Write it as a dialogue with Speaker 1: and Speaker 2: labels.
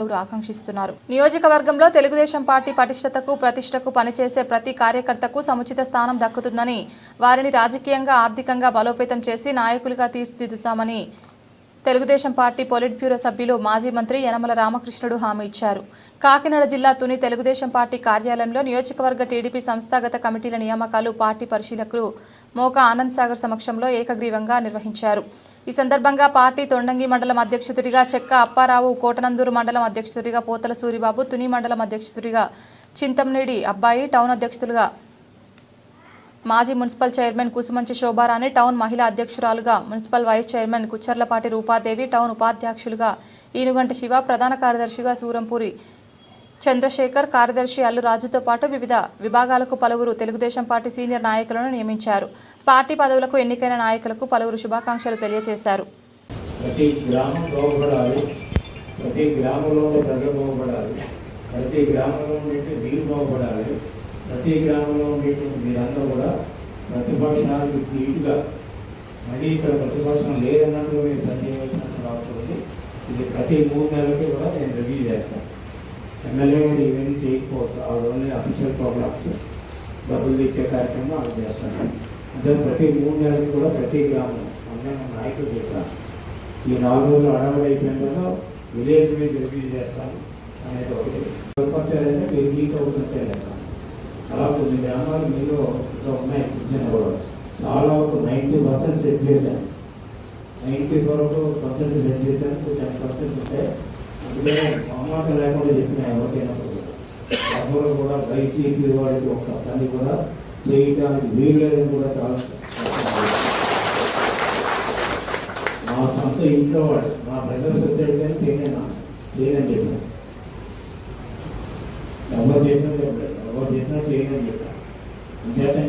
Speaker 1: ఆకాంక్షిస్తున్నారు. నియోజకవర్గంలో తెలుగుదేశం పార్టీ పటిష్టతకు ప్రతిష్టకు పనిచేసే ప్రతి కార్యకర్తకు సముచిత స్థానం దక్కుతుందని, వారిని రాజకీయంగా ఆర్థికంగా బలోపేతం చేసి నాయకులుగా తీర్చిదిద్దుతామని తెలుగుదేశం పార్టీ పొలిట్ బ్యూరో సభ్యులు మాజీ మంత్రి యనమల రామకృష్ణుడు హామీ ఇచ్చారు. కాకినాడ జిల్లా తుని తెలుగుదేశం పార్టీ కార్యాలయంలో నియోజకవర్గ టీడీపీ సంస్థాగత కమిటీల నియామకాలు పార్టీ పరిశీలకులు మోకా ఆనంద్ సాగర్ సమక్షంలో ఏకగ్రీవంగా నిర్వహించారు. ఈ సందర్భంగా పార్టీ తొండంగి మండలం అధ్యక్షుడిగా చెక్క అప్పారావు, కోటనందూరు మండలం అధ్యక్షుడిగా పోతల సూరిబాబు, తుని మండలం అధ్యక్షుడిగా చింతంనేడి అబ్బాయి, టౌన్ అధ్యక్షులుగా మాజీ municipal chairman Kusumanchi Shobharani, town మహిళా అధ్యక్షురాలుగా municipal vice chairman Kuchcharlapati Rupadevi, town ఉపాధ్యక్షులుగా ఈనుగంట శివ, ప్రధాన కార్యదర్శిగా సూరంపూరి చంద్రశేఖర్, కార్యదర్శి అల్లు రాజుతో పాటు వివిధ విభాగాలకు పలువురు తెలుగుదేశం పార్టీ సీనియర్ నాయకులను నియమించారు. పార్టీ పదవులకు ఎన్నికైన నాయకులకు పలువురు శుభాకాంక్షలు తెలియజేశారు.
Speaker 2: ప్రతి గ్రామం బాగుపడాలి, ప్రతి గ్రామంలో ప్రజలు బాగుపడాలి, ప్రతి గ్రామంలో మీరు బాగుపడాలి, ప్రతి గ్రామంలో మీరందరూ కూడా ప్రతిపక్షాలకు నీట్గా మళ్ళీ ఇక్కడ ప్రతిపక్షం లేదన్నట్టు మీరు సంజీవించినట్టు రావచ్చు. ఇది ప్రతి 3 నెలలకి కూడా నేను రివ్యూ చేస్తాను. ఎమ్మెల్యే కూడా ఇవన్నీ చేయకపోవచ్చు, ఓన్లీ అఫీషియల్ ప్రోగ్రామ్స్ డబ్బులు ఇచ్చే కార్యక్రమం అవి చేస్తాను. అంటే ప్రతి 3 నెలలకి కూడా ప్రతి గ్రామం అందరం నాయకులు చెప్తాను. ఈ 4 రోజులు అడవులు అయిపోయిన కదా విలేజ్ మీద రివ్యూ చేస్తాను అనేది ఒకటి. వచ్చారంటే మీరు వీక్ అవుతుంటే చేస్తాను. అలా కొన్ని గ్రామాలు మీరు ఇంకా ఉన్నాయి. కూడా చాలా ఒక 90% సెట్ చేశాను. 94% సెట్ చేశాను. 10% ఉంటే అందులో అమ్మాట లేకుండా చెప్పిన ఎవరికైనా అందరూ కూడా వైసీపీ వాడికి ఒక్క పని కూడా చేయటానికి వీలు లేదని కూడా చాలా మా సొంత ఇంట్లో వాడు మా బ్రదర్స్ వచ్చాడు కానీ చేయనని చెప్పాను. ఎవరు చెప్పినా చెప్పలేదు, ఎవరు చెప్పినా చేయనని చెప్పాను. అంతేకాని